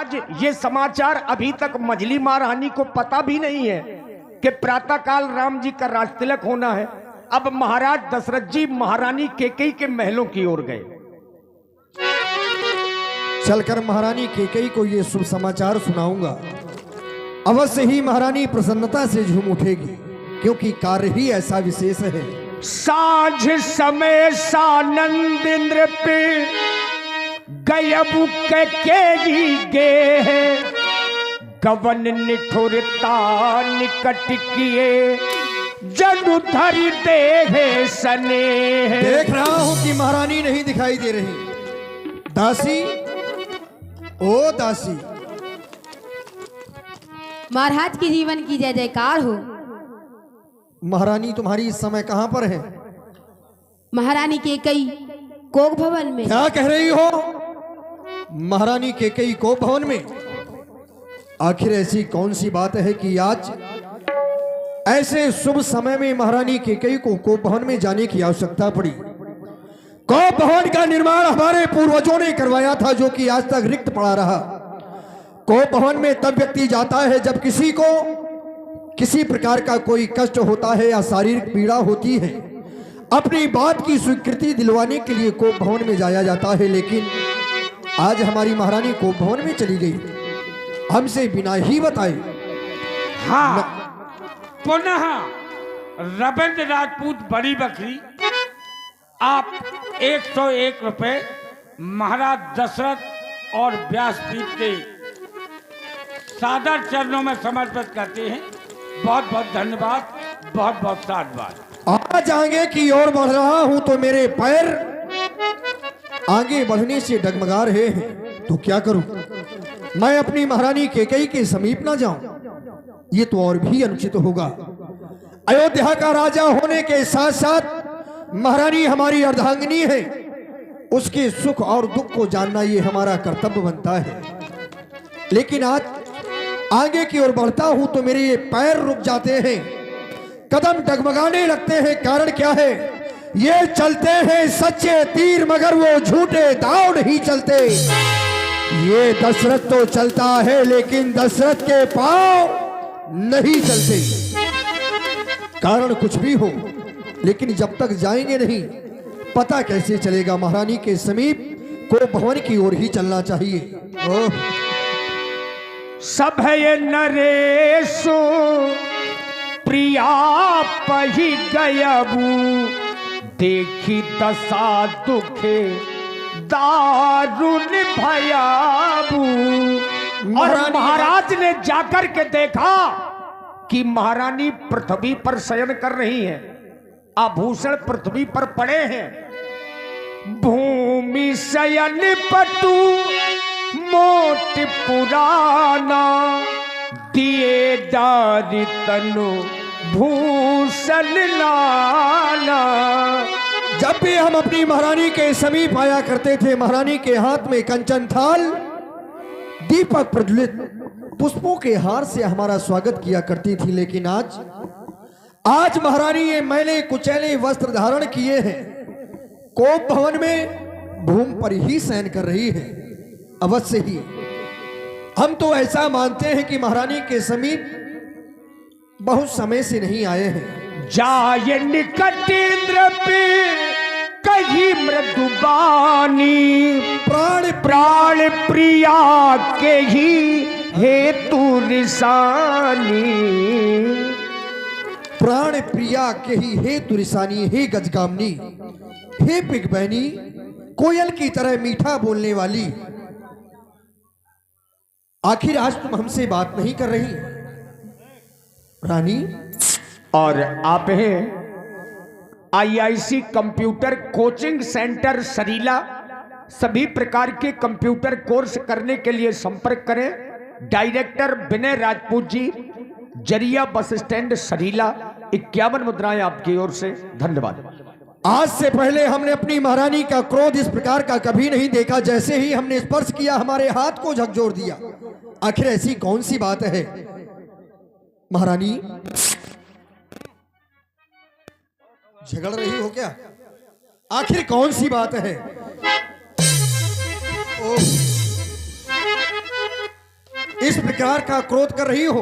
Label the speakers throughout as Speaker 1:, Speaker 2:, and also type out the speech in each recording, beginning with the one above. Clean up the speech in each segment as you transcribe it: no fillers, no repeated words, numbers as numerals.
Speaker 1: महाराज ये समाचार अभी तक मझली महारानी को पता भी नहीं है कि प्रातःकाल राम जी का राजतिलक होना है। अब महाराज दशरथ जी महारानी केकई के महलों की ओर गए।
Speaker 2: चलकर महारानी केकई को ये शुभ समाचार सुनाऊंगा। अवश्य ही महारानी प्रसन्नता से झूम उठेगी, क्योंकि कार्य ही ऐसा विशेष है।
Speaker 1: साझ समय सानंद इंद्र पे गयबु के गे गवन निठुरता निकट किए जनु धरि देहे सने।
Speaker 2: देख रहा हूं कि महारानी नहीं दिखाई दे रही। दासी, ओ दासी।
Speaker 3: महाराज के जीवन की जय जयकार हो।
Speaker 2: महारानी तुम्हारी इस समय कहां पर है?
Speaker 3: महारानी केकई कोक भवन में।
Speaker 2: क्या कह रही हो? महारानी केकई कोक भवन में? आखिर ऐसी कौन सी बात है कि आज ऐसे शुभ समय में महारानी केकई को कोक भवन में जाने की आवश्यकता पड़ी? कोक भवन का निर्माण हमारे पूर्वजों ने करवाया था, जो कि आज तक रिक्त पड़ा रहा। कोक भवन में तब व्यक्ति जाता है जब किसी को किसी प्रकार का कोई कष्ट होता है या शारीरिक पीड़ा होती है। अपनी बात की स्वीकृति दिलवाने के लिए कोक भवन में जाया जाता है। लेकिन आज हमारी महारानी कोक भवन में चली गई, हमसे बिना ही बताए।
Speaker 4: हाँ, पुनः रविंद्र राजपूत बड़ी बकरी आप 101 रुपए महाराज दशरथ और व्यासपीठ के सादर चरणों में समर्पित करते हैं। बहुत बहुत धन्यवाद, बहुत बहुत साधुवाद।
Speaker 2: आज आगे की ओर बढ़ रहा हूं तो मेरे पैर आगे बढ़ने से डगमगा रहे हैं, तो क्या करूं? मैं अपनी महारानी केकई के समीप ना जाऊं, ये तो और भी अनुचित होगा। अयोध्या का राजा होने के साथ साथ महारानी हमारी अर्धांगिनी है, उसके सुख और दुख को जानना ये हमारा कर्तव्य बनता है। लेकिन आज आगे की ओर बढ़ता हूं तो मेरे ये पैर रुक जाते हैं, कदम डगमगाने लगते हैं। कारण क्या है? ये चलते हैं सच्चे तीर, मगर वो झूठे दाव नहीं चलते। ये दशरथ तो चलता है, लेकिन दशरथ के पांव नहीं चलते। कारण कुछ भी हो, लेकिन जब तक जाएंगे नहीं पता कैसे चलेगा। महारानी के समीप को भवन की ओर ही चलना चाहिए। ओह,
Speaker 1: सब है ये नरेशो प्रिया पही गयबू देखी दशा दुखे दारुण भयाबू। और महाराज ने जाकर के देखा कि महारानी पृथ्वी पर शयन कर रही हैं, आभूषण पृथ्वी पर पड़े हैं। भूमि शयन पटु मोट पुराना दिए डारी तनु भूषण लाना।
Speaker 2: जब भी हम अपनी महारानी के समीप आया करते थे, महारानी के हाथ में कंचन थाल, दीपक प्रज्वलित पुष्पों के हार से हमारा स्वागत किया करती थी। लेकिन आज महारानी ये मैले कुचैले वस्त्र धारण किए हैं, कोप भवन में भूमि पर ही शयन कर रही है। अवश्य ही हम तो ऐसा मानते हैं कि महारानी के समीप बहुत समय से नहीं आए हैं।
Speaker 1: जाय निकट इंद्र पे कही मृदुबानी प्राण प्राण प्रिया के ही हेतु रिसानी।
Speaker 2: प्राण प्रिया के ही हेतु रिसानी। हे गजगामनी, हे पिगबैनी, कोयल की तरह मीठा बोलने वाली, आखिर आज तुम हमसे बात नहीं कर रही? रानी,
Speaker 1: और आप हैं IIC computer coaching centre Sarila. सभी प्रकार के कंप्यूटर कोर्स करने के लिए संपर्क करें। डायरेक्टर विनय राजपूत जी, जरिया बस स्टैंड सरीला। 51 मुद्राएं आपकी ओर से। धन्यवाद।
Speaker 2: आज से पहले हमने अपनी महारानी का क्रोध इस प्रकार का कभी नहीं देखा। जैसे ही हमने स्पर्श किया हमारे हाथ को झकझोर दिया। आखिर ऐसी कौन सी बात है? महारानी, झगड़ रही हो क्या? आखिर कौन सी बात है? ओह, इस प्रकार का क्रोध कर रही हो?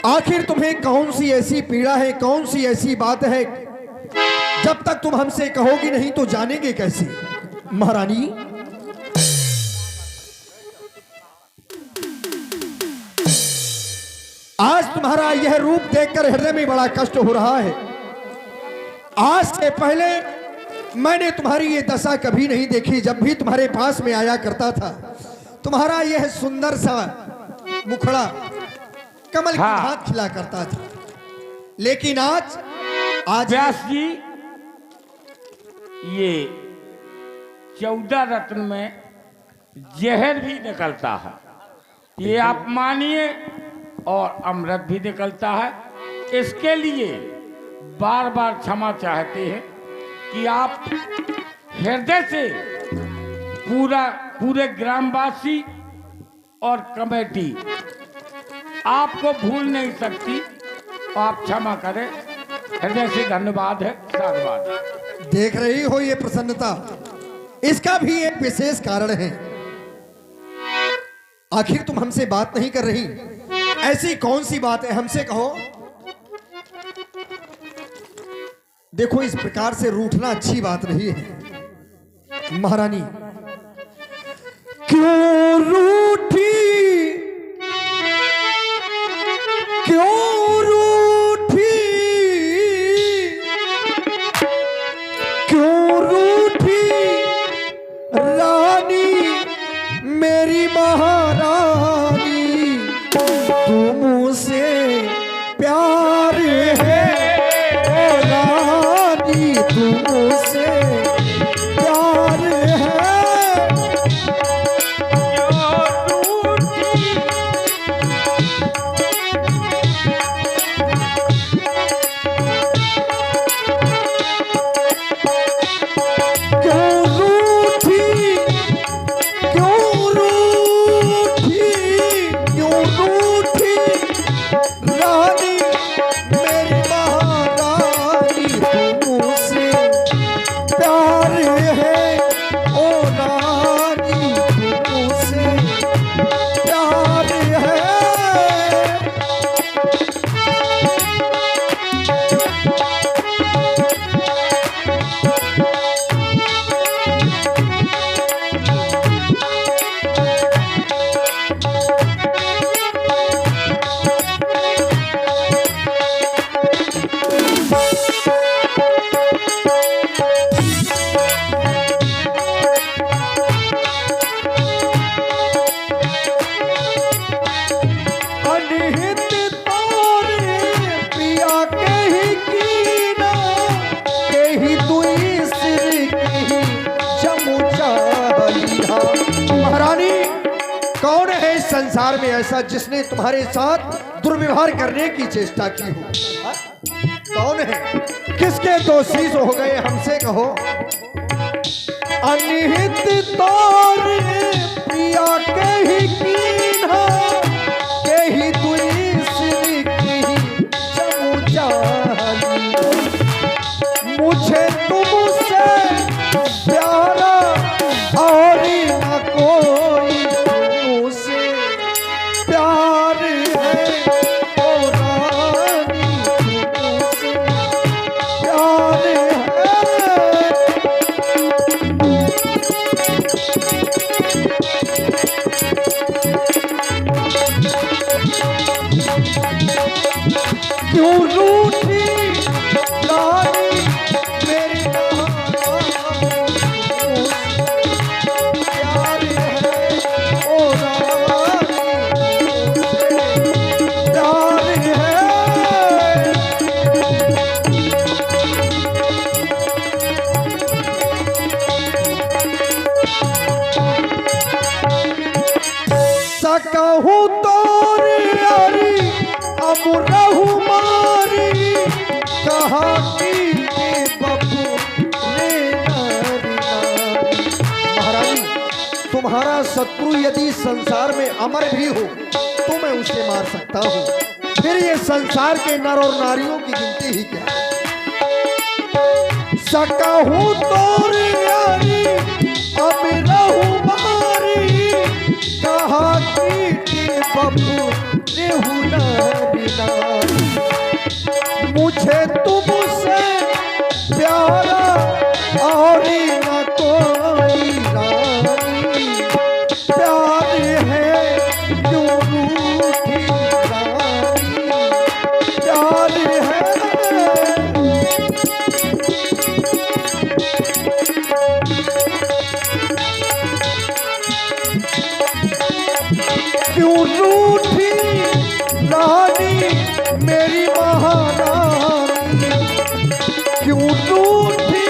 Speaker 2: आखिर तुम्हें कौन सी ऐसी पीड़ा है, कौन सी ऐसी बात है? जब तक तुम हमसे कहोगी नहीं तो जानेंगे कैसे? महारानी, आज तुम्हारा यह रूप देखकर हृदय में बड़ा कष्ट हो रहा है। आज से पहले मैंने तुम्हारी ये दशा कभी नहीं देखी। जब भी तुम्हारे पास में आया करता था, तुम्हारा यह सुंदर सा मुखड़ा कमल की भांति खिला करता था, लेकिन आज
Speaker 4: व्यास जी, ये 14 रत्न में जहर भी निकलता है, ये आप मानिए, और अमृत भी निकलता है। इसके लिए बार बार क्षमा चाहते हैं कि आप हृदय से पूरे ग्रामवासी और कमेटी आपको भूल नहीं सकती। आप क्षमा करें, हृदय से धन्यवाद है, साधुवाद है।
Speaker 2: देख रही हो ये प्रसन्नता, इसका भी एक विशेष कारण है। आखिर तुम हमसे बात नहीं कर रही, ऐसी कौन सी बात है? हमसे कहो। देखो, इस प्रकार से रूठना अच्छी बात नहीं है। महारानी, क्यों रूठी, क्यों रूठी, क्यों रूठी रानी मेरी महारानी? तुमसे प्यार है रानी, तुमसे प्यार है। संसार में ऐसा जिसने तुम्हारे साथ दुर्व्यवहार करने की चेष्टा की हो? कौन है? किसके दोषी हो गए? हमसे कहो। अनिहित तौर प्रिया के ही कीन्हा, के ही दुई सिर की चमुचाली। मुझे तुमसे प्यारा और न कोई, तुमसे प्यार है ओ रानी, तुमसे प्यार है। क्यों रूठी रानी मेरी प्यार है ओ रानी, प्यार है। सकहूँ तोर यारी अब रहू मारी, कहाँ की बबू रे नारी नारी। महारानी, तुम्हारा शत्रु यदि संसार में अमर भी हो तो मैं उसे मार सकता हूँ, फिर ये संसार के नर और नारियों की गिनती ही क्या? सकहूँ तोर यारी अब रहू मारी, कहा कि बबू रेहुना बिना मुझे तुमसे प्यारा और न कोई रानी प्यार है क्यों रूठी रानी प्यार है क्यों रूठी रानी मेरी महारानी क्यों रूठी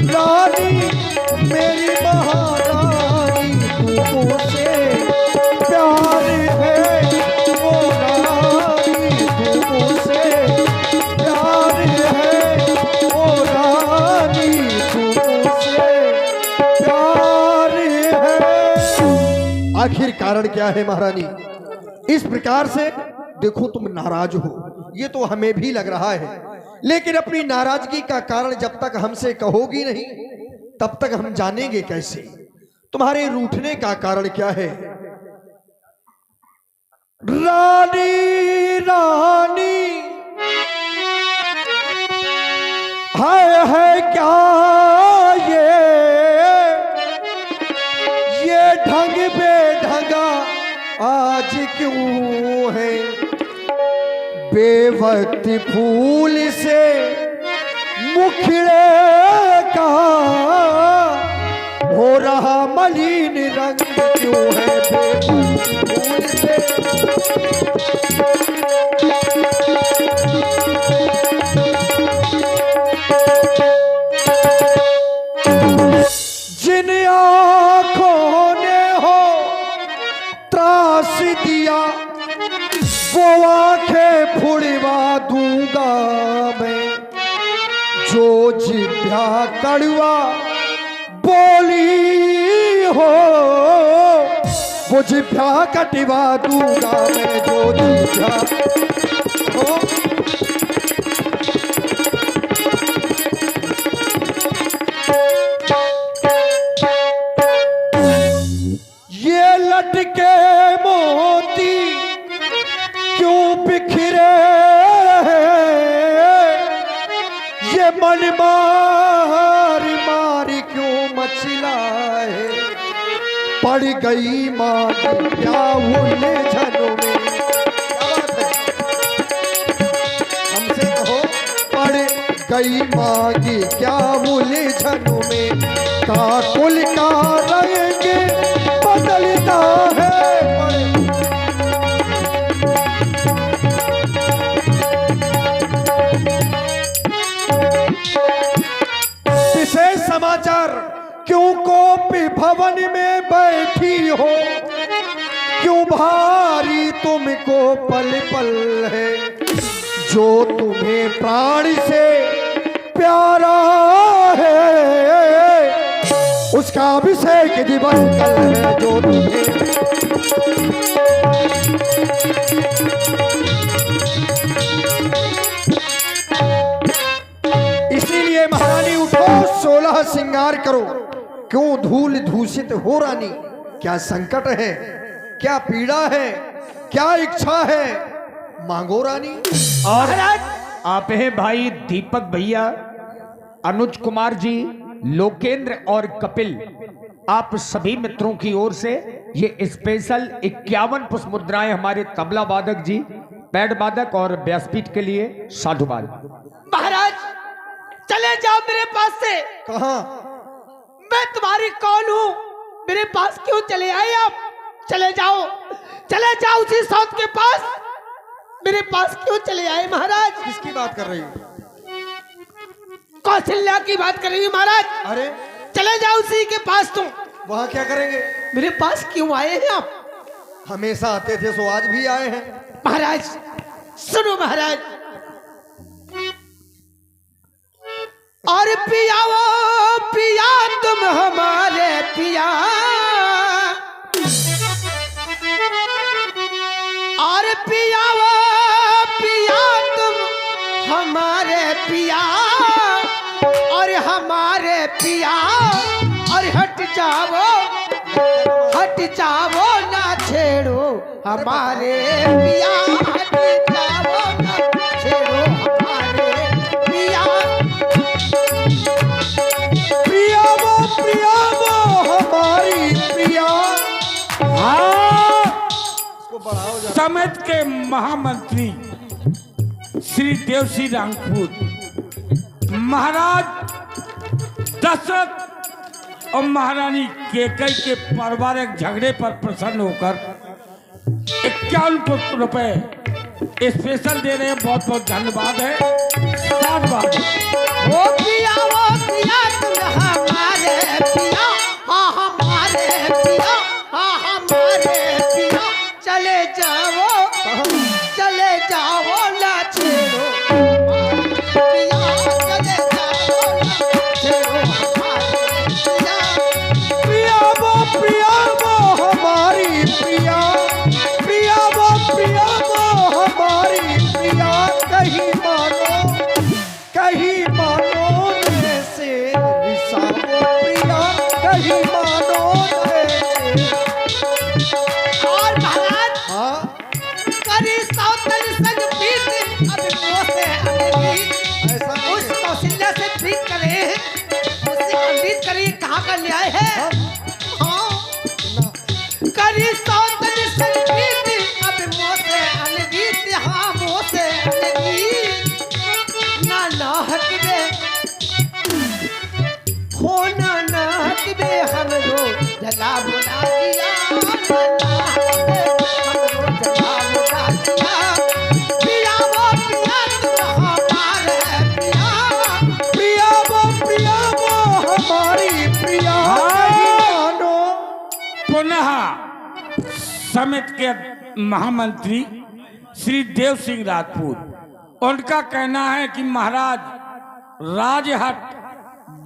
Speaker 2: रानी मेरी महारानी तुमसे प्यार है वो रानी तुमसे प्यार है वो रानी तुमसे प्यार है। आखिर कारण क्या है महारानी? इस प्रकार से देखो तुम नाराज हो, ये तो हमें भी लग रहा है, लेकिन अपनी नाराजगी का कारण जब तक हमसे कहोगी नहीं तब तक हम जानेंगे कैसे? तुम्हारे रूठने का कारण क्या है? रानी रानी है क्या ये ढंग बेढंगा आज क्यों है? बेवक्त फूल से मुखड़े का हो रहा मलिन रंग क्यों है? बेवक्त फूल से जिन आँखों ने हो त्रास दिया वो आंखें फुड़वा दूंगा मैं, जो जिभ्या कड़वा बोली हो वो जिभ्या कटवा दूंगा मैं, जो जिभ्या हो। ये लटके मोती क्यों बिखरे ये मन मार मार क्यों मचला है? पड़ गई माँ क्या उलझनों में? हमसे कहो, पड़ गई माँ की क्या उलझनों में? काकुल का रंग बदलता है। समाचार क्यों कोपी भवन में बैठी हो? क्यों भारी तुमको पल पल है? जो तुम्हें प्राण से प्यारा है उसका अभिषेक दिवस कल है। जो तुम्हें इसीलिए महारानी उठो, 16 श्रृंगार करो। क्यों धूल दूषित हो रानी? क्या संकट है? क्या पीड़ा है? क्या इच्छा है? मांगो रानी।
Speaker 1: और आप हैं भाई दीपक भैया, अनुज कुमार जी, लोकेंद्र और कपिल, आप सभी मित्रों की ओर से ये स्पेशल 51 पुष्प मुद्राएं हमारे तबला वादक जी, पैड वादक और व्यासपीठ के लिए साधुवाद।
Speaker 5: महाराज चले जाओ मेरे पास से।
Speaker 2: कहां?
Speaker 5: मैं तुम्हारी कौन हूँ? मेरे पास क्यों चले आए आप? चले जाओ, चले जाओ उसी सौत के पास। मेरे पास क्यों चले आए महाराज?
Speaker 2: किसकी बात कर रही हो?
Speaker 5: कौशल्या की बात कर रही हूँ महाराज।
Speaker 2: अरे
Speaker 5: चले जाओ उसी के पास तुम।
Speaker 2: वहां क्या करेंगे?
Speaker 5: मेरे पास क्यों आए हैं आप?
Speaker 2: हमेशा आते थे सो आज भी आए हैं।
Speaker 5: महाराज सुनो महाराज, और पिया वो पिया तुम हमारे पिया, और पिया वो पिया तुम हमारे पिया, और हमारे पिया, और हट जाओ हट जाओ ना छेड़ो हमारे पिया, हट जाओ ना छेड़ो हमारे पिया।
Speaker 2: प्रिया वो हमारी प्रिया। इसको बढ़ाओ जरा।
Speaker 4: समेत के महामंत्री श्री देवसी रामपुर महाराज दशरथ और महारानी केकई के पारिवारिक झगड़े पर प्रसन्न होकर 51 रुपए स्पेशल दे रहे हैं। बहुत बहुत धन्यवाद है। धन्यवाद।
Speaker 5: वो पिया तुम हमारे पिया, हाँ हमारे पिया, हाँ हमारे पिया। चले जाओ ना छेड़ो पिया, चले जाओ ना छेड़ो हमारे पिया।
Speaker 2: प्रिया वो हमारी प्रिया। प्रिया वो हमारी प्रिया। कहीं मानो जैसे रिसावो प्रिया। कहीं मानो जैसे।
Speaker 5: और महाराज
Speaker 2: हाँ
Speaker 5: करी सौतन संग प्रीत, अब मोसे अनबीत।
Speaker 2: ऐसा नहीं
Speaker 5: उस
Speaker 2: है।
Speaker 5: कौशल्या से प्रीत करे, उससे अनबीत करी, कहाँ का न्याय है? हाँ करी सौतन संग प्रीत, अब मोसे अनबीत। हाँ मोसे अनबीत। ना नाहक बे हो, ना नाहक बे हमरो जला बुला दिया। ना नाहक बे हमरो जला बुला दिया। पिया वो तुम हमारे पिया।
Speaker 2: प्रिया वो हमारी प्रिया। कहीं मानो।
Speaker 4: पुनः समित के महामंत्री श्री देव सिंह राजपूत, उनका कहना है कि महाराज राजहट,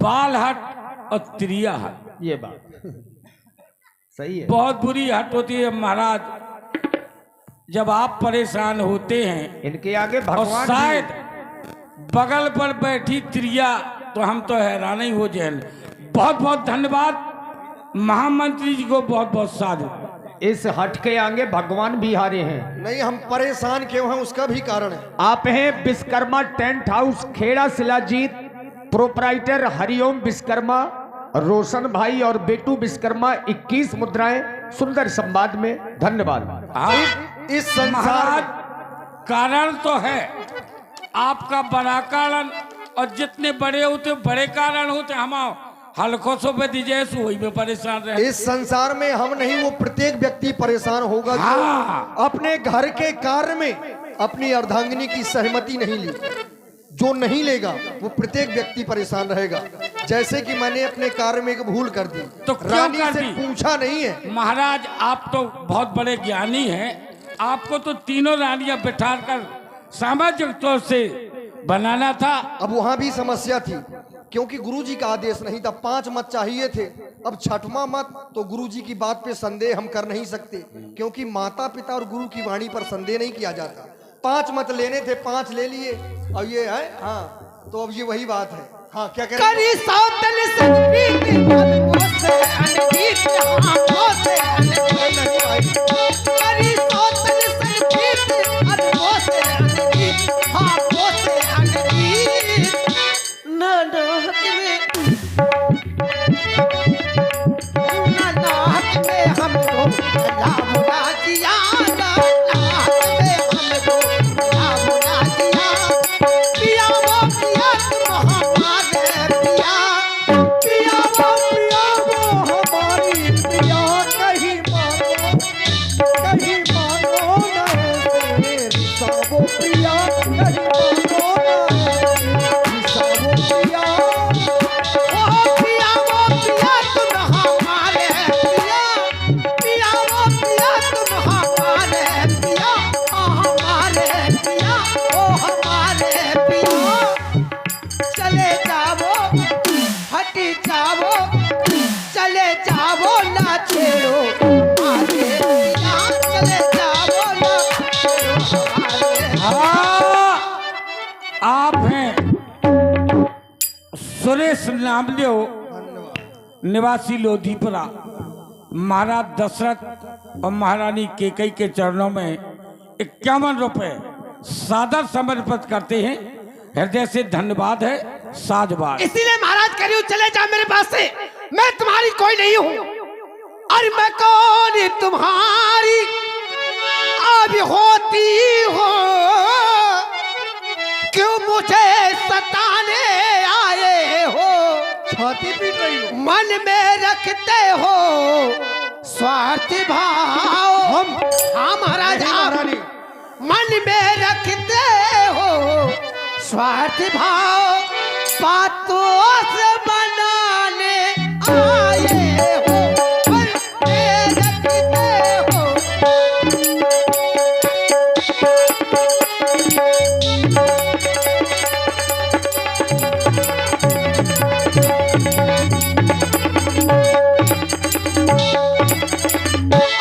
Speaker 4: बालहट और त्रिया हट,
Speaker 1: ये बात सही है।
Speaker 4: बहुत बुरी हट होती है महाराज। जब आप परेशान होते हैं
Speaker 1: इनके आगे
Speaker 4: और
Speaker 1: भगवान
Speaker 4: शायद
Speaker 1: जी-
Speaker 4: बगल पर बैठी त्रिया, तो हम तो हैरान ही हो जाए। बहुत बहुत धन्यवाद महामंत्री जी को, बहुत बहुत साधु।
Speaker 1: इस हट के आगे भगवान भी हारे हैं।
Speaker 2: नहीं, हम परेशान क्यों हैं उसका भी कारण है।
Speaker 1: आप हैं Vishwakarma tent house Kheda Shilajit, proprietor Hariom Vishwakarma, Roshan भाई और बेटू विश्वकर्मा। 21 मुद्राएं सुंदर संवाद में। धन्यवाद।
Speaker 4: आप
Speaker 2: इस संसार
Speaker 4: महाराज
Speaker 2: में
Speaker 4: कारण तो है आपका, बड़ा कारण, और जितने बड़े होते बड़े कारण होते, हम हल्को सो पे दीजिए वही में परेशान रहे।
Speaker 2: इस संसार में हम नहीं, वो प्रत्येक व्यक्ति परेशान होगा जो
Speaker 4: हाँ।
Speaker 2: अपने घर के कार्य में अपनी अर्धांगिनी की सहमति नहीं ली। जो नहीं लेगा वो प्रत्येक व्यक्ति परेशान रहेगा। जैसे कि मैंने अपने कार्य में एक भूल कर दी,
Speaker 4: तो क्यों
Speaker 2: रानी
Speaker 4: कर
Speaker 2: से
Speaker 4: दी?
Speaker 2: पूछा नहीं है।
Speaker 4: महाराज आप तो बहुत बड़े ज्ञानी हैं, आपको तो तीनों रानियां बिठाकर सामाजिक तौर से बनाना था।
Speaker 2: अब वहां भी समस्या थी, क्योंकि गुरुजी का आदेश नहीं था। 5 मत चाहिए थे। अब 6वां मत तो गुरुजी की बात पे संदेह हम कर नहीं सकते, क्योंकि माता पिता और गुरु की वाणी पर संदेह नहीं किया जाता। 5 मत लेने थे, 5 ले लिए। अब ये है, हाँ, तो अब ये वही बात है। हाँ, क्या कह रहे हैं?
Speaker 5: करी सौतन संग प्रीत, अब मोसे अनबीत। हाँ मोसे अनबीत। करी सौतन संग प्रीत, अब मोसे अनबीत। हाँ मोसे अनबीत। ना नाहक में हमको जला बुला दिया। ना नाहक में हमको जला बुला दिया। पिया वो तुम हमारे पिया।
Speaker 2: प्रिया वो हमारी प्रिया। कहीं मानो न ऐसे रिसावो प्रिया। कहीं मानो न रिसावो प्रिया।
Speaker 5: ओ पिया वो तुम हमारे पिया। पिया वो तुम हमारे पिया। ओ हमारे पिया, ओ हमारे पिया। चले जाओ, हट जाओ, चले जाओ ना छेड़ो हमारे पिया। चले जाओ ना छेड़ो हमारे
Speaker 4: हाँ, आप हैं सुरेश नामदेव, निवासी लोधीपुरा। महाराज दशरथ और महारानी कैकेयी के चरणों में 51 रुपए सादर समर्पित करते हैं। हृदय से धन्यवाद है। साधुवाद।
Speaker 5: इसीलिए महाराज कह रही हूँ चले जा मेरे पास से, मैं तुम्हारी कोई नहीं हूँ। अरे मैं कौन तुम्हारी अब होती हो, क्यों मुझे सताने आए हो,
Speaker 2: छाती पीट रही हो।
Speaker 5: मन में रखते हो स्वार्थ भाव। हाँ महाराज, आप मन में रखते हो स्वार्थ भाव, बातों से बनाने आए हो, मन में रखते हो।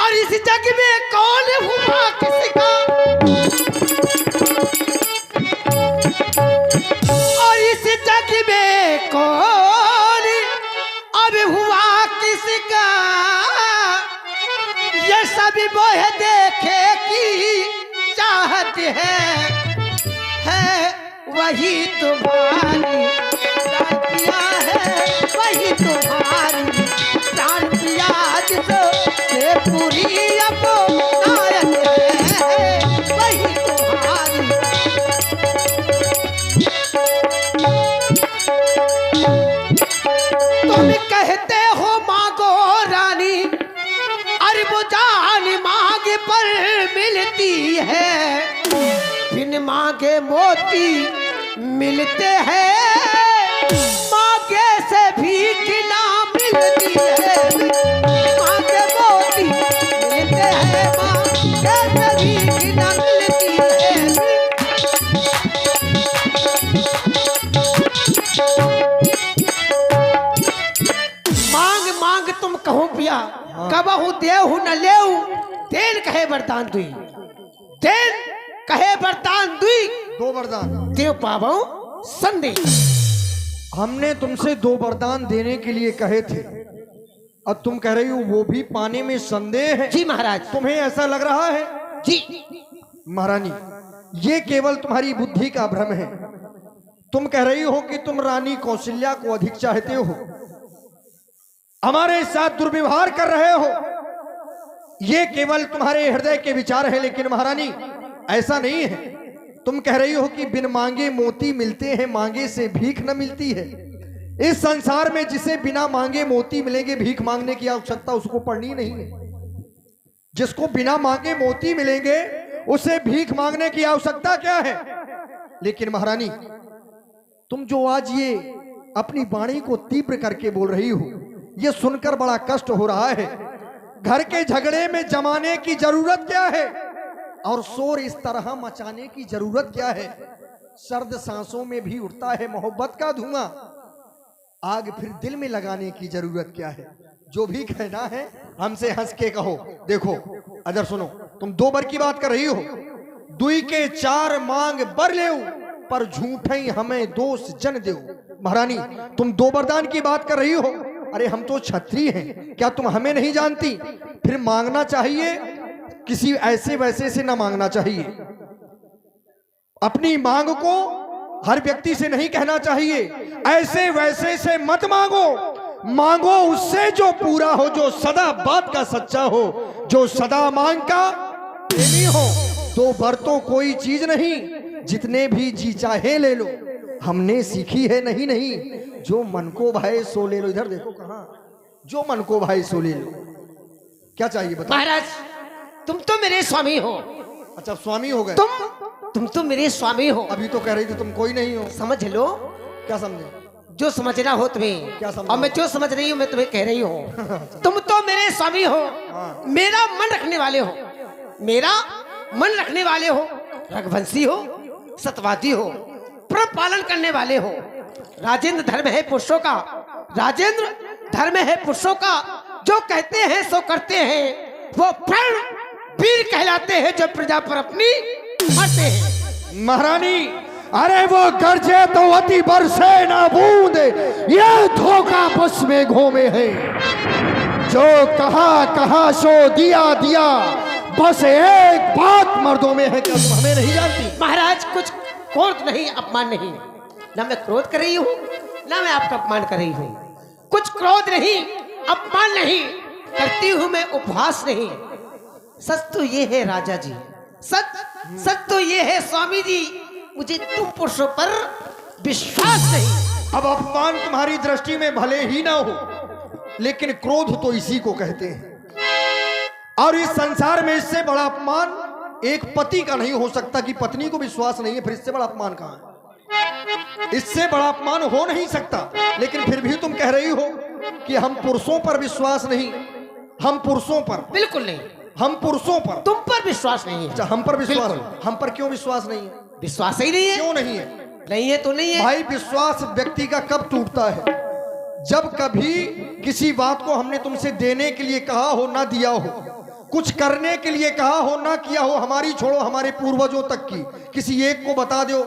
Speaker 5: और इस जग में कौन हुआ किसका, और इस जग में कौन अब हुआ किसका, ये सभी मोह देखे की चाहत है वही तुम्हारी प्राण प्रिया है, वही तुम्हारी प्राण प्रिया जिसो से पूरी अपनायत है, वही तुम्हारी। तुम कहते हो मांगो रानी, अरे वो जान मांगे पर मिलती है, बिन मांगे मोती मिलते हैं, मांगे से भीख ना मिलती है, मांगे मोती मिलते हैं, मांगे से भीख ना मिलती है। मांग मांग तुम कहो पिया, कबहू देहु न लेऊ, देन कहे वरदान दुई, देन कहे वरदान दुई,
Speaker 2: दो वरदान
Speaker 5: देव पावो संदेश।
Speaker 2: हमने तुमसे दो वरदान देने के लिए कहे थे, अब तुम कह रही हो वो भी पाने में संदेह है।
Speaker 5: जी महाराज।
Speaker 2: तुम्हें ऐसा लग रहा है?
Speaker 5: जी
Speaker 2: महारानी, ये केवल तुम्हारी बुद्धि का भ्रम है। तुम कह रही हो कि तुम रानी कौशल्या को अधिक चाहते हो, हमारे साथ दुर्व्यवहार कर रहे हो, ये केवल तुम्हारे हृदय के विचार है। लेकिन महारानी ऐसा नहीं है। तुम कह रही हो कि बिन मांगे मोती मिलते हैं, मांगे से भीख न मिलती है। इस संसार में जिसे बिना मांगे मोती मिलेंगे, भीख मांगने की आवश्यकता उसको पड़नी नहीं है। जिसको बिना मांगे मोती मिलेंगे उसे भीख मांगने की आवश्यकता क्या है? लेकिन महारानी, तुम जो आज ये अपनी वाणी को तीव्र करके बोल रही हो, ये सुनकर बड़ा कष्ट हो रहा है। घर के झगड़े में जमाने की जरूरत क्या है, और शोर इस तरह मचाने की जरूरत क्या है? सर्द सांसों में भी उठता है मोहब्बत का धुआं, आग फिर दिल में लगाने की जरूरत क्या है? जो भी कहना है हमसे हंस के कहो। देखो अदर सुनो, तुम दो बर की बात कर रही हो, दुई के चार मांग बर ले, पर झूठे हमें दोष जन दे। महारानी, तुम दो वरदान की बात कर रही हो। अरे हम तो क्षत्रिय हैं, क्या तुम हमें नहीं जानती? फिर मांगना चाहिए किसी ऐसे वैसे से ना मांगना चाहिए। अपनी मांग को हर व्यक्ति से नहीं कहना चाहिए, ऐसे वैसे से मत मांगो। मांगो उससे जो पूरा हो, जो सदा बात का सच्चा हो, जो सदा मांग का प्रेमी हो। दो बर तो कोई चीज नहीं, जितने भी जी चाहे ले लो। हमने सीखी है नहीं नहीं, जो मन को भाए सो ले लो। इधर देखो कहाँ, जो मन को भाए सो ले लो। क्या चाहिए बताओ?
Speaker 5: महाराज, तुम तो मेरे स्वामी हो।
Speaker 2: अच्छा, स्वामी हो गए
Speaker 5: तुम तो मेरे स्वामी हो।
Speaker 2: अभी तो कह रही थी तुम कोई नहीं हो।
Speaker 5: समझ लो।
Speaker 2: क्या समझे?
Speaker 5: जो समझना हो तुम्हें।
Speaker 2: क्या समझना?
Speaker 5: और मैं जो समझ रही हूँ मैं तुम्हें कह रही हूँ। तुम तो मेरे स्वामी हो, मेरा मन रखने वाले हो, मेरा मन रखने वाले हो, रघुवंशी हो, सतवादी हो, प्रण पालन करने वाले हो। राजेंद्र धर्म है पुरुषों का, राजेंद्र धर्म है पुरुषों का। जो कहते हैं सो करते हैं, वो प्रण वीर कहलाते हैं, जो प्रजा पर अपनी मरते हैं।
Speaker 2: महारानी, अरे वो गरजे तो अति बरसे ना बूंद, ये धोखा बस में घूमे है। जो कहा सो दिया दिया, बस एक बात मर्दों में है, क्या तुम हमें नहीं जानती?
Speaker 5: महाराज कुछ क्रोध नहीं, अपमान नहीं, ना मैं क्रोध कर रही हूँ ना मैं आपका अपमान कर रही हूँ। कुछ क्रोध नहीं, अपमान नहीं करती हूँ मैं, उपहास नहीं। सच तो ये है राजा जी, सच तो ये है स्वामी जी, मुझे तुम पुरुषों पर विश्वास नहीं।
Speaker 2: अब अपमान तुम्हारी दृष्टि में भले ही ना हो, लेकिन क्रोध तो इसी को कहते हैं। और इस संसार में इससे बड़ा अपमान एक पति का नहीं हो सकता कि पत्नी को विश्वास नहीं है, फिर इससे बड़ा अपमान कहां है? इससे बड़ा अपमान हो नहीं सकता। लेकिन फिर भी तुम कह रही हो कि हम पुरुषों पर विश्वास नहीं, हम पुरुषों पर
Speaker 5: बिल्कुल नहीं,
Speaker 2: हम पुरुषों पर,
Speaker 5: तुम पर विश्वास नहीं है।
Speaker 2: अच्छा, हम पर विश्वास,
Speaker 5: बिल्कुल।
Speaker 2: हम पर क्यों विश्वास नहीं है?
Speaker 5: विश्वास ही नहीं है।
Speaker 2: क्यों नहीं है?
Speaker 5: नहीं है तो नहीं है
Speaker 2: भाई, विश्वास व्यक्ति का कब टूटता है? जब कभी किसी बात को हमने तुमसे देने के लिए कहा हो, ना दिया हो, कुछ करने के लिए कहा हो, ना किया हो, हमारी छोड़ो हमारे पूर्वजों तक की किसी एक को बता दो,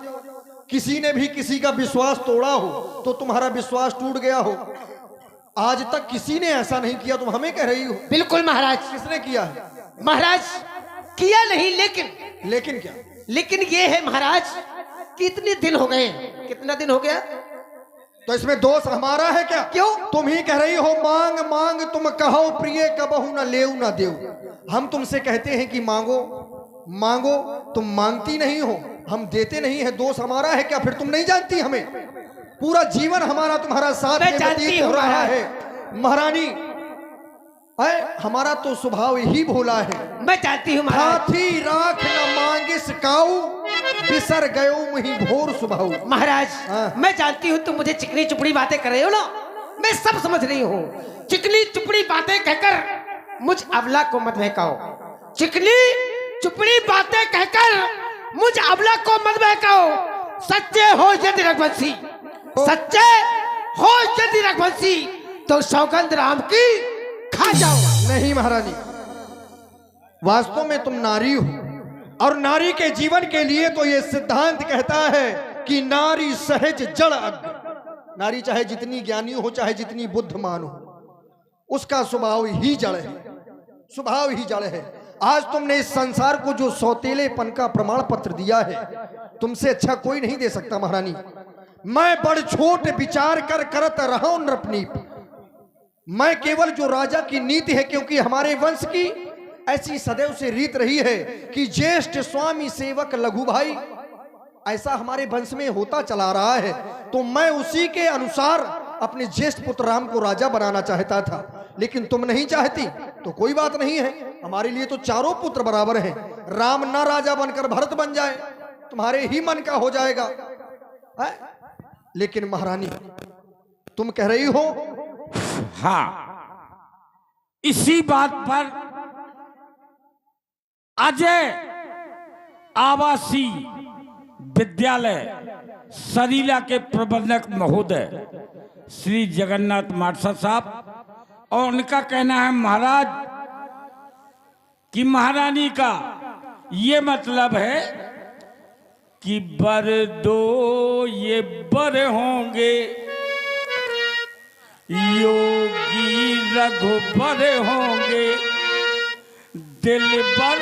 Speaker 2: किसी ने भी किसी का विश्वास तोड़ा हो तो तुम्हारा विश्वास टूट गया हो। आज तक किसी ने ऐसा नहीं किया, तुम हमें कह रही हो।
Speaker 5: बिल्कुल महाराज,
Speaker 2: किसने किया है?
Speaker 5: महाराज किया नहीं,
Speaker 2: लेकिन क्या?
Speaker 5: लेकिन ये है महाराज, कितने दिन हो गए, कितना दिन हो गया,
Speaker 2: तो इसमें दोष हमारा है क्या?
Speaker 5: क्यों?
Speaker 2: तुम ही कह रही हो मांग मांग तुम कहो प्रिय, कबहू न लेऊ न देऊ। हम तुमसे कहते हैं कि मांगो मांगो, तुम मांगती नहीं हो, हम देते नहीं है, दोष हमारा है क्या? फिर तुम नहीं जानती हमें? पूरा जीवन हमारा तुम्हारा साथ
Speaker 5: मैं
Speaker 2: में
Speaker 5: जानती
Speaker 2: व्यतीत हो
Speaker 5: हूँ
Speaker 2: रहा
Speaker 5: महाराज।
Speaker 2: है महारानी। हमारा तो स्वभाव ही भोला है।
Speaker 5: मैं जानती हूँ महाराज।
Speaker 2: हाथी राख न मांगिस काऊ, बिसर गयो मुही भोर सुभाऊ।
Speaker 5: महाराज
Speaker 2: हाँ।
Speaker 5: मैं जानती हूँ तुम मुझे चिकनी चुपड़ी बातें कर रहे हो ना, मैं सब समझ रही हूँ। चिकनी चुपड़ी बातें कहकर मुझ अबला को मत बहकाओ, चिकनी चुपड़ी बातें कहकर मुझ अबला को मत बहकाओ। सच्चे हो यदि रघुवंशी, सच्चे हो यदि रघुवंशी, तो सौगंध राम की खा जाओ।
Speaker 2: नहीं महारानी, वास्तव में तुम नारी हो, और नारी के जीवन के लिए तो ये सिद्धांत कहता है कि नारी सहज जड़ अग्नि। नारी चाहे जितनी ज्ञानी हो, चाहे जितनी बुद्धिमान हो, उसका स्वभाव ही जड़ है, स्वभाव ही जड़ है। आज तुमने इस संसार को जो सौतेलेपन का प्रमाण पत्र दिया है, तुमसे अच्छा कोई नहीं दे सकता महारानी। मैं बड़ छोट विचार कर करत रहा हूं नृपनीप। मैं केवल जो राजा की नीति है, क्योंकि हमारे वंश की ऐसी सदैव से रीत रही है कि ज्येष्ठ स्वामी सेवक लघु भाई, ऐसा हमारे वंश में होता चला रहा है। तो मैं उसी के अनुसार अपने ज्येष्ठ पुत्र राम को राजा बनाना चाहता था, लेकिन तुम नहीं चाहती तो कोई बात नहीं है, हमारे लिए तो चारों पुत्र बराबर हैं। राम ना राजा बनकर भरत बन जाए, तुम्हारे ही मन का हो जाएगा है? लेकिन महारानी, तुम कह रही हो,
Speaker 4: हाँ, इसी बात पर अजय आवासीय विद्यालय सरीला के प्रबंधक महोदय श्री जगन्नाथ मार्शल साहब, और उनका कहना है महाराज कि महारानी का ये मतलब है कि बर दो ये बर होंगे, योगी रघुबर होंगे, दिल बर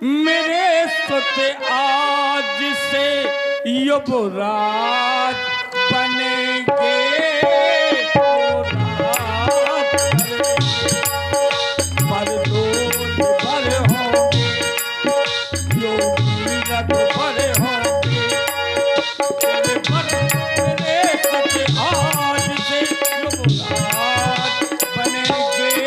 Speaker 4: मेरे सोते आज से युवराज बनेंगे। बर दो ये बर होंगे, योगी रघुबर होंगे, दिल बर मेरे सोते आज से युवराज बनेंगे।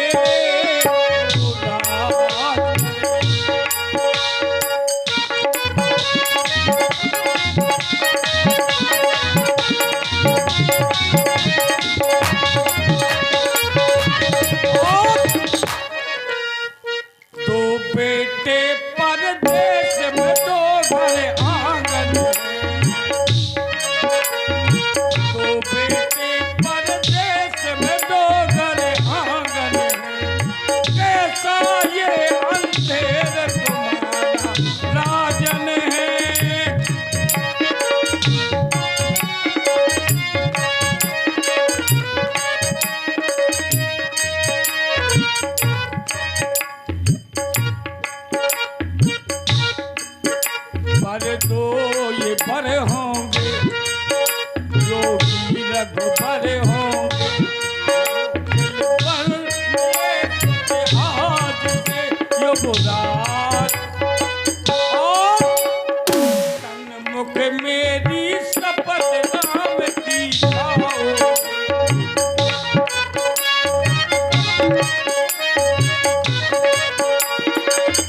Speaker 4: पर दो ये भर होंगे, योगी रघुबर होंगे। दिल पर मेरे आज से यो बुरात, और सन्मुख मेरी शपथ नाम की खाओ।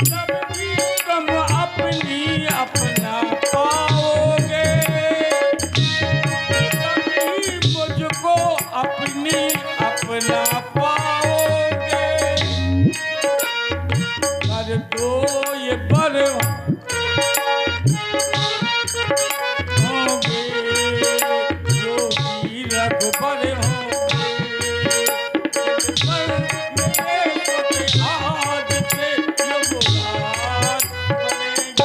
Speaker 4: कभी तुम अपनी अपना पाओगे, कभी मुझको अपनी अपना पाओगे। कर दो ये बर होंगे, योगी रघुबर होंगे। पर मेरे आज से यो बुरात बनेंगे।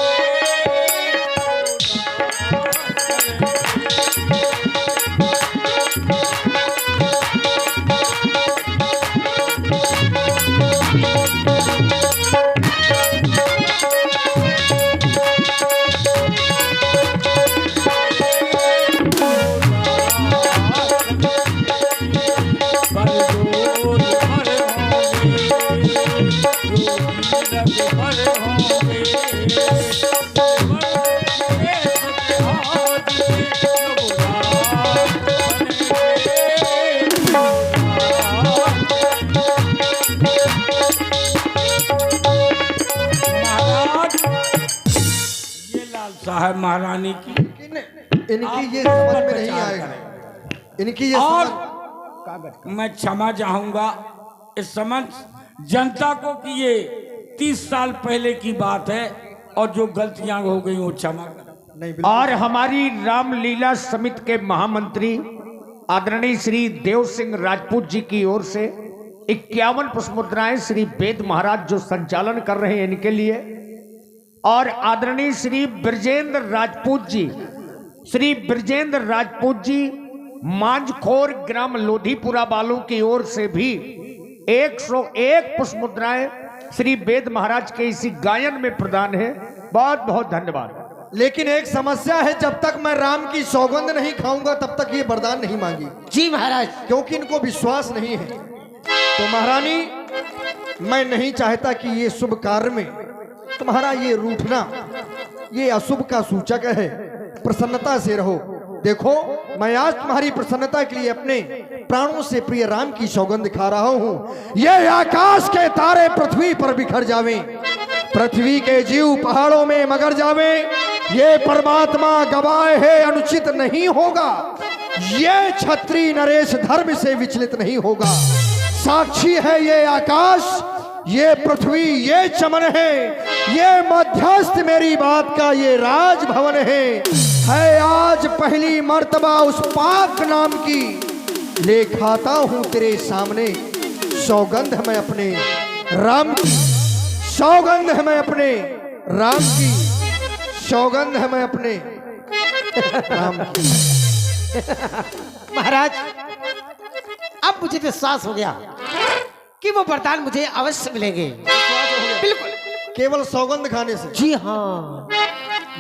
Speaker 4: साहब महारानी की
Speaker 2: इनकी ये समझ में नहीं आएगा, इनकी ये
Speaker 4: और
Speaker 2: समझ।
Speaker 4: मैं क्षमा चाहूंगा इस समझ जनता को कि ये 30 साल पहले की बात है और जो गलतियां हो गई वो क्षमा करें।
Speaker 2: नहीं बिल्कुल।
Speaker 1: और हमारी रामलीला समिति के महामंत्री आदरणीय श्री देव सिंह राजपूत जी की ओर से 51 पुष्पमुद्राएं श्री वेद महाराज जो संचालन कर रहे हैं इनके लिए, और आदरणीय श्री ब्रजेंद्र राजपूत जी, श्री ब्रजेंद्र राजपूत जी मांझखोर ग्राम लोधीपुरा वालों की ओर से भी 101 पुष्पमुद्राएं श्री वेद महाराज के इसी गायन में प्रदान है। बहुत बहुत धन्यवाद।
Speaker 2: लेकिन एक समस्या है, जब तक मैं राम की सौगंध नहीं खाऊंगा तब तक ये वरदान नहीं मांगी।
Speaker 5: जी महाराज।
Speaker 2: क्योंकि इनको विश्वास नहीं है। तो महारानी, मैं नहीं चाहता कि ये शुभ कार्य में तुम्हारा ये रूठना ये अशुभ का सूचक है। प्रसन्नता से रहो। देखो, मैं आज तुम्हारी प्रसन्नता के लिए अपने प्राणों से प्रिय राम की सौगंध खा रहा हूँ। ये आकाश के तारे पृथ्वी पर बिखर जावें, पृथ्वी के जीव पहाड़ों में मगर जावे, ये परमात्मा गवाह है अनुचित नहीं होगा। ये क्षत्रिय नरेश धर्म से विचलित नहीं होगा। साक्षी है ये आकाश, ये पृथ्वी, ये चमन है, ये मध्यस्थ मेरी बात का ये राजभवन है आज पहली मर्तबा उस पाक नाम की ले खाता हूं तेरे सामने। सौगंध है मैं अपने राम की, सौगंध है मैं अपने राम की, सौगंध है मैं अपने राम की।
Speaker 5: महाराज, अब मुझे विश्वास हो गया कि वो वरदान मुझे अवश्य मिलेंगे। बिल्कुल।
Speaker 2: केवल सौगंध खाने से?
Speaker 5: जी हाँ।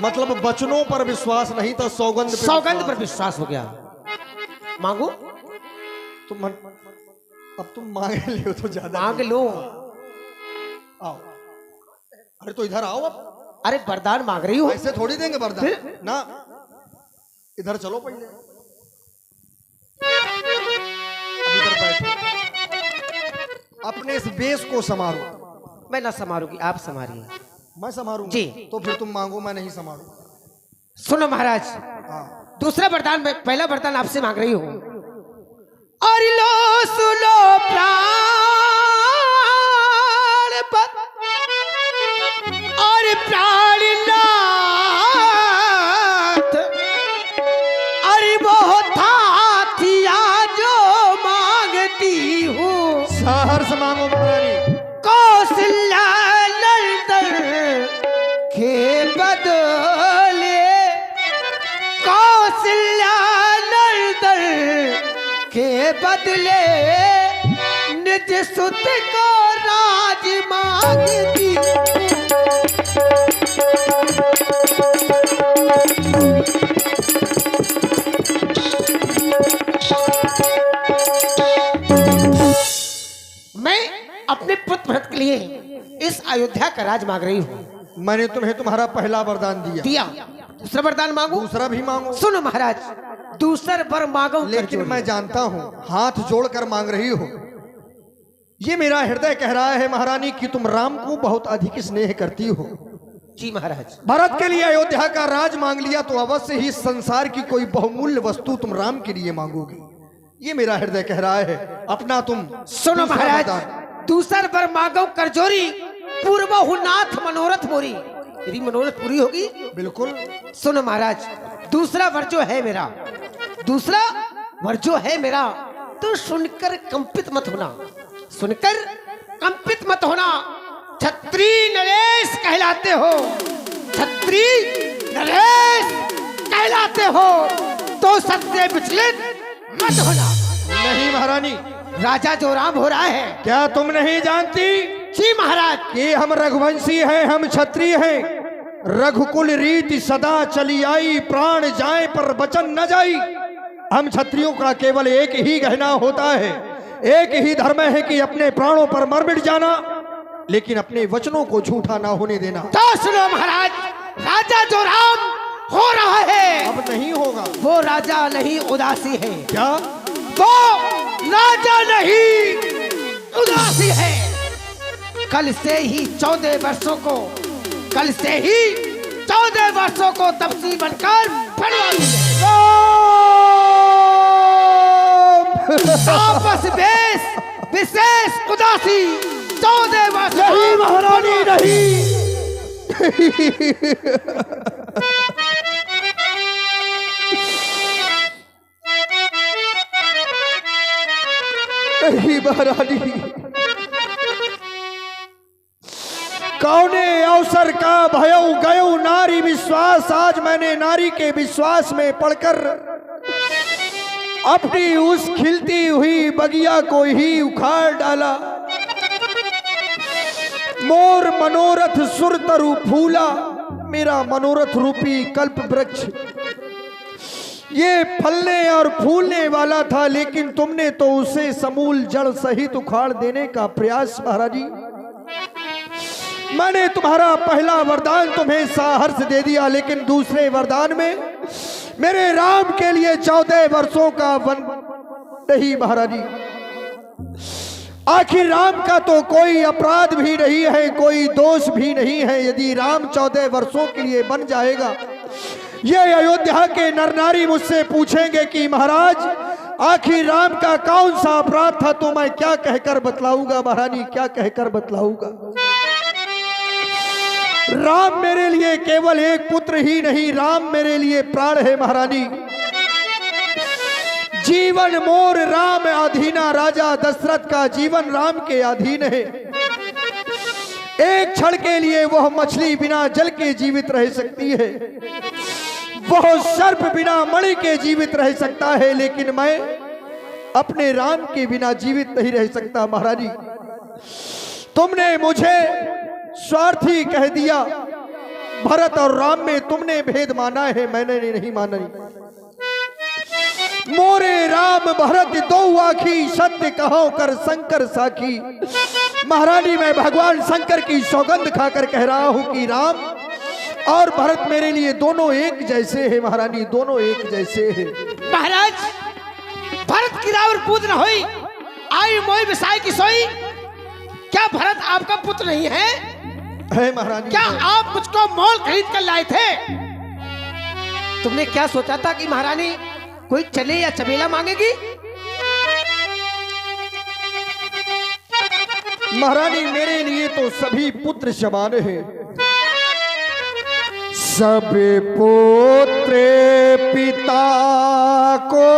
Speaker 2: मतलब वचनों पर विश्वास नहीं था, सौगंध पे
Speaker 5: सौगंध पर विश्वास हो गया। मांगो।
Speaker 2: तुम अब तुम मांग लियो तो ज्यादा।
Speaker 5: मांग लो।
Speaker 2: आओ, अरे तो इधर आओ। अब
Speaker 5: अरे वरदान मांग रही हूँ।
Speaker 2: ऐसे थोड़ी देंगे वरदान ना, इधर चलो पहले। अब इधर बैठो, अपने इस बेस को संभालो।
Speaker 5: मैं ना संभालूंगी, आप संभालिए।
Speaker 2: मैं संभालूंगा
Speaker 5: जी।
Speaker 2: तो फिर तुम मांगो, मैं नहीं संभालूंगा।
Speaker 5: सुनो महाराज,
Speaker 2: हाँ।
Speaker 5: दूसरा वरदान, मैं पहला वरदान आपसे मांग रही हूँ। और लो सुनो प्राण पर और प्राणनाथ, अरे वो थाथिया जो मांगती हूँ।
Speaker 2: सहर्ष मांगो महारानी।
Speaker 5: कौशल्या नंदन के बदले, कौशल्या नंदन के बदले निज सुत को राज मांगती। राज मांग रही हूँ।
Speaker 2: मैंने तुम्हें तुम्हारा पहला वरदान दिया,
Speaker 5: दिया, दूसरा वरदान मांगू?
Speaker 2: दूसरा भी मांगो।
Speaker 5: सुनो महाराज, दूसरा वर मांगो।
Speaker 2: लेकिन मैं जानता हूँ हाथ जोड़कर मांग रही हो। ये मेरा हृदय कह रहा है महारानी कि तुम राम को बहुत अधिक स्नेह करती हो।
Speaker 5: जी महाराज।
Speaker 2: भरत के लिए अयोध्या का राज मांग लिया तो अवश्य ही संसार की कोई बहुमूल्य वस्तु तुम राम के लिए मांगोगी। ये मेरा हृदय कह रहा है। अपना तुम
Speaker 5: सुनो
Speaker 2: दूसरा
Speaker 5: महाराज,
Speaker 2: वरदान।
Speaker 5: दूसरा वर मांगो करजोरी, पूर्व नाथ मनोरथ मोरी। मेरी मनोरथ पूरी होगी।
Speaker 2: बिल्कुल।
Speaker 5: सुनो महाराज, दूसरा वर जो है मेरा, दूसरा वर जो है मेरा, तो सुनकर कंपित मत होना, सुनकर कंपित मत होना। छत्री नरेश कहलाते हो, छत्री नरेश कहलाते हो, तो सत्य विचलित मत होना।
Speaker 2: नहीं महारानी,
Speaker 5: राजा जो राम हो रहा है।
Speaker 2: क्या तुम नहीं जानती
Speaker 5: जी महाराज
Speaker 2: कि हम रघुवंशी हैं, हम क्षत्रिय हैं। रघुकुल रीति सदा चली आई, प्राण जाए पर वचन न जाई। हम क्षत्रियों का केवल एक ही गहना होता है, एक ही धर्म है कि अपने प्राणों पर मर मिट जाना, लेकिन अपने वचनों को झूठा ना होने देना।
Speaker 5: तो सुनो महाराज, राजा जो राम हो रहा है,
Speaker 2: अब नहीं होगा।
Speaker 5: वो राजा नहीं उदासी है।
Speaker 2: क्या?
Speaker 5: वो राजा नहीं उदासी है। कल से ही 14 वर्षों को, कल से ही 14 वर्षों को तपसी बनकर बनवा दूंगा। आपस विशेष उदासी 14 वर्ष।
Speaker 2: नहीं महारानी, नहीं। नहीं महारानी, कौने अवसर का भयऊ गयऊ नारी विश्वास। आज मैंने नारी के विश्वास में पड़कर अपनी उस खिलती हुई बगिया को ही उखाड़ डाला। मोर मनोरथ सुर तरु फूला, मेरा मनोरथ रूपी कल्प वृक्ष ये फलने और फूलने वाला था, लेकिन तुमने तो उसे समूल जड़ सहित उखाड़ देने का प्रयास। महाराजी, मैंने तुम्हारा पहला वरदान तुम्हें साहर्ष दे दिया, लेकिन दूसरे वरदान में मेरे राम के लिए 14 वर्षों का वन नहीं। महाराजी, आखिर राम का तो कोई अपराध भी नहीं है, कोई दोष भी नहीं है। यदि राम 14 वर्षों के लिए बन जाएगा, ये अयोध्या के नर नारी मुझसे पूछेंगे कि महाराज आखिर राम का कौन सा अपराध था, तो मैं क्या कहकर बतलाऊंगा। महारानी, क्या कहकर बतलाऊंगा। राम मेरे लिए केवल एक पुत्र ही नहीं, राम मेरे लिए प्राण है। महारानी, जीवन मोर राम अधीना, राजा दशरथ का जीवन राम के अधीन है। एक क्षण के लिए वह मछली बिना जल के जीवित रह सकती है, वह सर्प बिना मणि के जीवित रह सकता है, लेकिन मैं अपने राम के बिना जीवित नहीं रह सकता। महारानी, तुमने मुझे स्वार्थी कह दिया। भरत और राम में तुमने भेद माना है, मैंने नहीं माना। मोरे राम भरत दो आखी, सत्य कहो कर शंकर साखी। महारानी, मैं भगवान शंकर की सौगंध खाकर कह रहा हूं कि राम और भरत मेरे लिए दोनों एक जैसे हैं। महारानी, दोनों एक जैसे हैं।
Speaker 5: महाराज, भरत की रावर पूत न होई, आई मोई विसाई की सोई। क्या भरत आपका पुत्र नहीं है?
Speaker 2: है महारानी।
Speaker 5: क्या आप मुझको मोल खरीद कर लाए थे? तुमने क्या सोचा था कि महारानी कोई चले या चमेला मांगेगी?
Speaker 2: महारानी, मेरे लिए तो सभी पुत्र समान हैं। सब पुत्र पिता को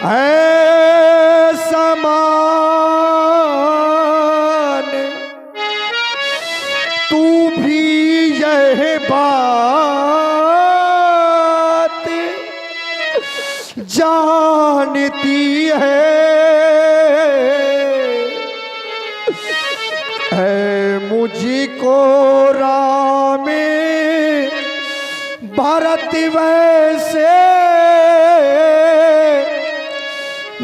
Speaker 2: है समान, तू भी यह बात जानती है मुझको राम भरत वैसे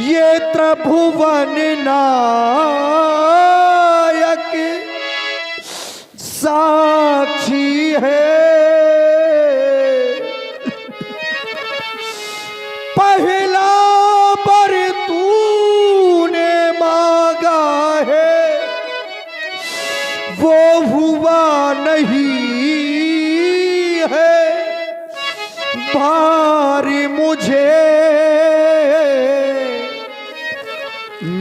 Speaker 2: ये त्रिभुवन नायक साक्षी है, पहला बर तूने मांगा है वो हुआ नहीं है, भारी मुझे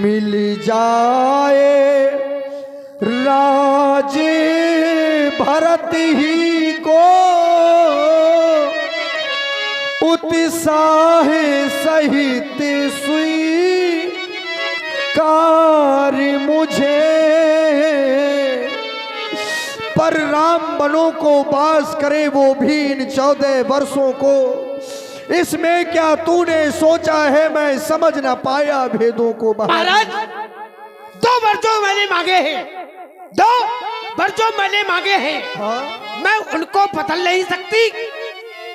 Speaker 2: मिल जाए राज भरत ही को, उत्साह सहित स्वीकार मुझे, पर राम बनों को बास करे वो भी इन 14 वर्षों को, इसमें क्या तूने सोचा है मैं समझ ना पाया भेदों को।
Speaker 5: महाराज 2 वर्षों मैंने मांगे हैं, 2 वर्षों मैंने मांगे हैं।
Speaker 2: हाँ?
Speaker 5: मैं उनको बदल नहीं सकती,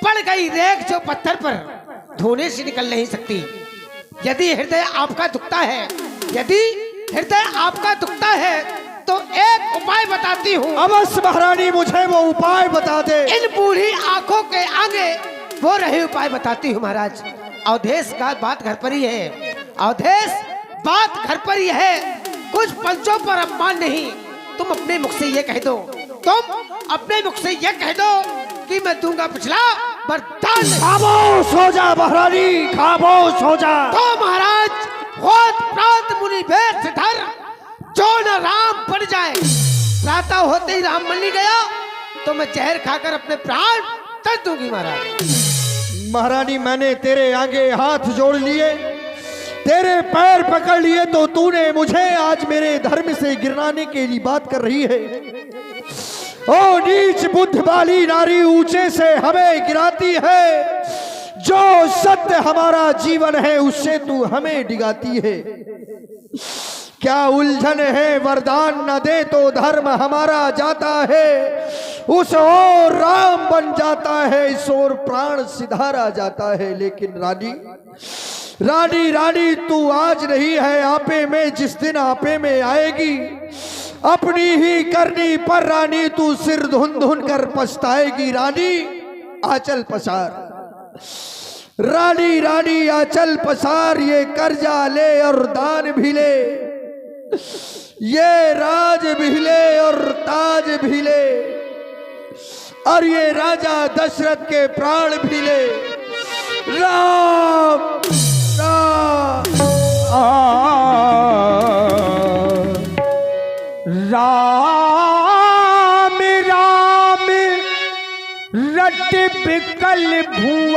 Speaker 5: पड़ गई रेख जो पत्थर पर धोने से निकल नहीं सकती। यदि हृदय आपका दुखता है, यदि हृदय आपका दुखता है तो एक उपाय बताती हूँ।
Speaker 2: अवश्य महारानी, मुझे वो उपाय बता दे।
Speaker 5: इन बूढ़ी आंखों के आगे वो रहे उपाय बताती हूँ महाराज। अवधेश का बात घर पर ही है, अवधेश बात घर पर ही है, कुछ पंचों पर अपमान नहीं। तुम अपने मुख से ये कह दो, तुम अपने मुख से ये कह दो कि मैं दूंगा पिछला वरदान।
Speaker 2: खामोश हो जा महारानी, खामोश हो जा।
Speaker 5: तो महाराज होत प्रात मुनि भेद से धर जो न राम पड़ जाए, प्रातः होते ही राम बन गया तो मैं जहर खाकर अपने प्राण तज दूंगी महाराज।
Speaker 2: महारानी, मैंने तेरे आगे हाथ जोड़ लिए, तेरे पैर पकड़ लिए, तो तूने मुझे आज मेरे धर्म से गिराने के लिए बात कर रही है। ओ नीच बुद्ध वाली नारी, ऊंचे से हमें गिराती है, जो सत्य हमारा जीवन है उससे तू हमें डिगाती है। क्या उलझन है, वरदान न दे तो धर्म हमारा जाता है, उस ओर राम बन जाता है, इस ओर प्राण सिधारा जाता है। लेकिन रानी रानी रानी तू आज नहीं है आपे में, जिस दिन आपे में आएगी अपनी ही करनी पर रानी तू सिर धुन धुन कर पछताएगी। रानी आंचल पसार, रानी रानी आंचल पसार, ये कर्जा ले और दान भी ले, ये राज भी ले और ताज भी ले, और ये राजा दशरथ के प्राण भी ले। राम राम
Speaker 1: राम राम रट बिकल भुआलू,